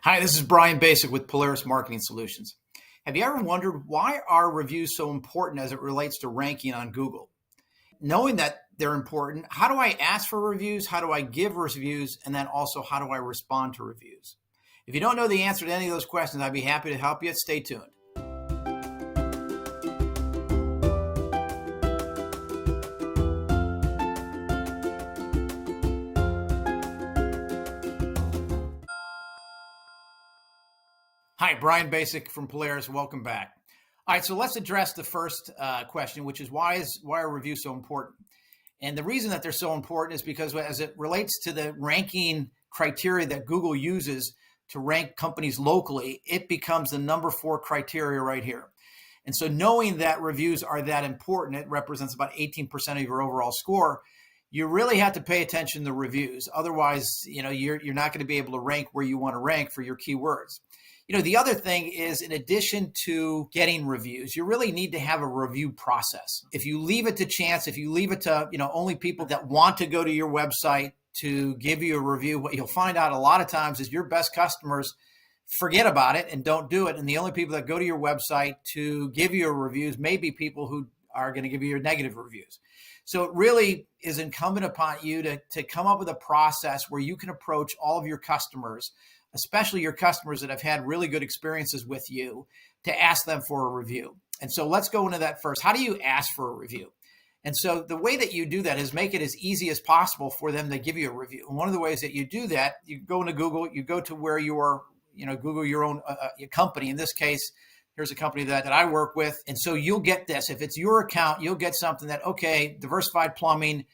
Hi, this is Brian Basic with Polaris Marketing Solutions. Have you ever wondered why are reviews so important as it relates to ranking on Google? Knowing that they're important, how do I ask for reviews? How do I give reviews? And then also, how do I respond to reviews? If you don't know the answer to any of those questions, I'd be happy to help you. Stay tuned. Hi, Brian Basic from Polaris. Welcome back. All right, so let's address the first question, which is why are reviews so important? And the reason that they're so important is because as it relates to the ranking criteria that Google uses to rank companies locally, it becomes the number 4 criteria right here. And so knowing that reviews are that important, it represents about 18% of your overall score. You really have to pay attention to reviews. Otherwise, you're not going to be able to rank where you want to rank for your keywords. The other thing is, in addition to getting reviews, you really need to have a review process. If you leave it to chance, if you leave it to, only people that want to go to your website to give you a review, what you'll find out a lot of times is your best customers forget about it and don't do it. And the only people that go to your website to give you reviews may be people who are going to give you your negative reviews. So it really is incumbent upon you to come up with a process where you can approach all of your customers, especially your customers that have had really good experiences with you, to ask them for a review. And so let's go into that first. How do you ask for a review? And so the way that you do that is make it as easy as possible for them to give you a review. And one of the ways that you do that, you go into Google, you go to where you are, Google your own your company. In this case, here's a company that I work with. And so you'll get this. If it's your account, you'll get something that, okay, Diversified Plumbing,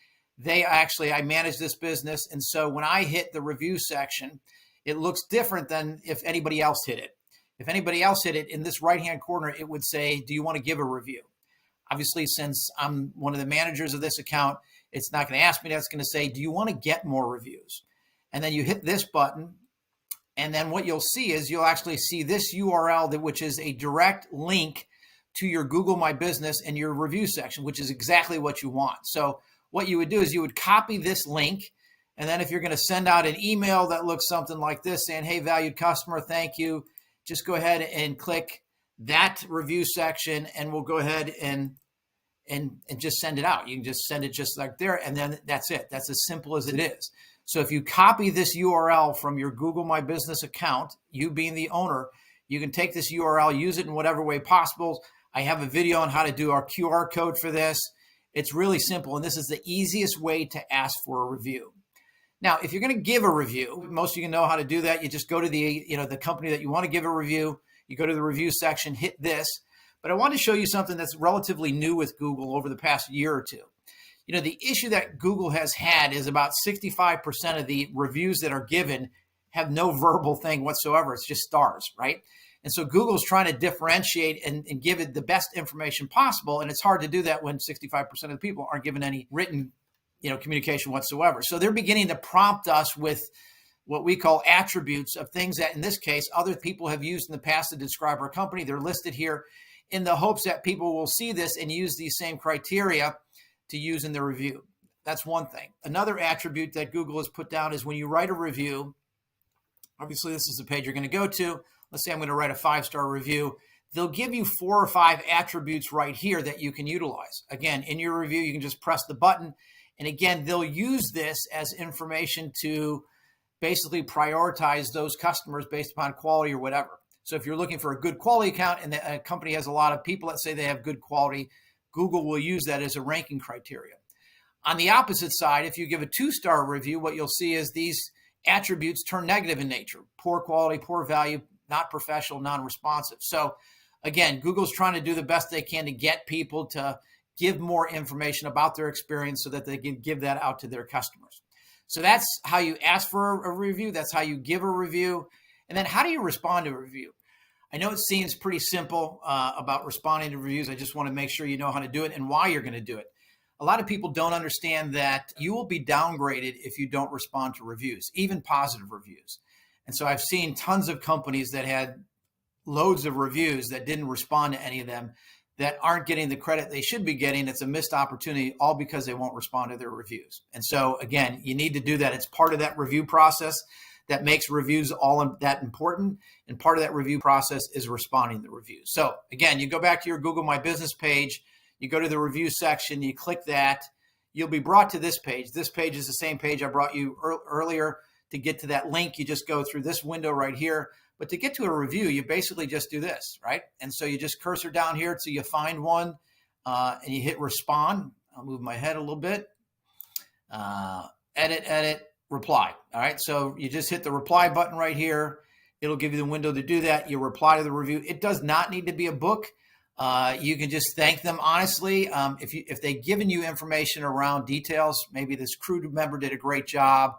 I manage this business. And so when I hit the review section, it looks different than if anybody else hit it. If anybody else hit it, in this right-hand corner, it would say, do you want to give a review? Obviously, since I'm one of the managers of this account, it's not going to ask me that. It's going to say, do you want to get more reviews? And then you hit this button. And then what you'll see is you'll actually see this URL, which is a direct link to your Google My Business and your review section, which is exactly what you want. So what you would do is you would copy this link. And then if you're going to send out an email that looks something like this saying, hey, valued customer, thank you, just go ahead and click that review section and we'll go ahead and just send it out. You can just send it just like there. And then that's it. That's as simple as it is. So if you copy this URL from your Google My Business account, you being the owner, you can take this URL, use it in whatever way possible. I have a video on how to do our QR code for this. It's really simple. And this is the easiest way to ask for a review. Now, if you're going to give a review, most of you know how to do that. You just go to the company that you want to give a review. You go to the review section, hit this. But I want to show you something that's relatively new with Google over the past year or two. The issue that Google has had is about 65% of the reviews that are given have no verbal thing whatsoever. It's just stars, right? And so Google's trying to differentiate and give it the best information possible. And it's hard to do that when 65% of the people aren't given any written communication whatsoever. So they're beginning to prompt us with what we call attributes of things that, in this case, other people have used in the past to describe our company. They're listed here in the hopes that people will see this and use these same criteria to use in their review. That's one thing. Another attribute that Google has put down is when you write a review, obviously this is the page you're going to go to. Let's say I'm going to write a 5-star review. They'll give you 4 or 5 attributes right here that you can utilize. Again, in your review, you can just press the button. And again, they'll use this as information to basically prioritize those customers based upon quality or whatever. So if you're looking for a good quality account and a company has a lot of people that say they have good quality, Google will use that as a ranking criteria. On the opposite side, if you give a 2-star review, what you'll see is these attributes turn negative in nature: poor quality, poor value, not professional, non-responsive. So again, Google's trying to do the best they can to get people to give more information about their experience so that they can give that out to their customers. So that's how you ask for a review. That's how you give a review. And then how do you respond to a review? I know it seems pretty simple about responding to reviews. I just want to make sure you know how to do it and why you're going to do it. A lot of people don't understand that you will be downgraded if you don't respond to reviews, even positive reviews. And so I've seen tons of companies that had loads of reviews that didn't respond to any of them, that aren't getting the credit they should be getting. It's a missed opportunity, all because they won't respond to their reviews. And so again, you need to do that. It's part of that review process. that makes reviews all that important. And part of that review process is responding to the reviews. So again, you go back to your Google My Business page, you go to the review section, you click that, you'll be brought to this page. This page is the same page I brought you earlier. To get to that link, you just go through this window right here. But to get to a review, you basically just do this, right? And so you just cursor down here until you find one, and you hit respond. I'll move my head a little bit. Edit, reply. All right, so you just hit the reply button right here. It'll give you the window to do that. You reply to the review. It does not need to be a book. You can just thank them honestly. If they've given you information around details, maybe this crew member did a great job,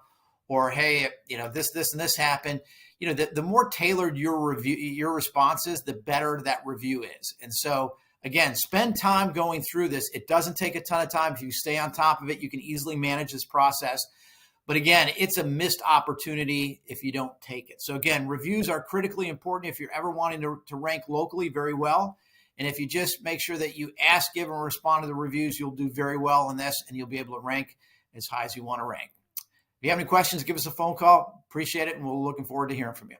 or hey, this and this happened. The more tailored your response is, the better that review is. And so again, spend time going through this. It doesn't take a ton of time. If you stay on top of it, you can easily manage this process. But again, it's a missed opportunity if you don't take it. So again, reviews are critically important if you're ever wanting to rank locally very well. And if you just make sure that you ask, give, and respond to the reviews, you'll do very well in this, and you'll be able to rank as high as you want to rank. If you have any questions, give us a phone call. Appreciate it, and we're looking forward to hearing from you.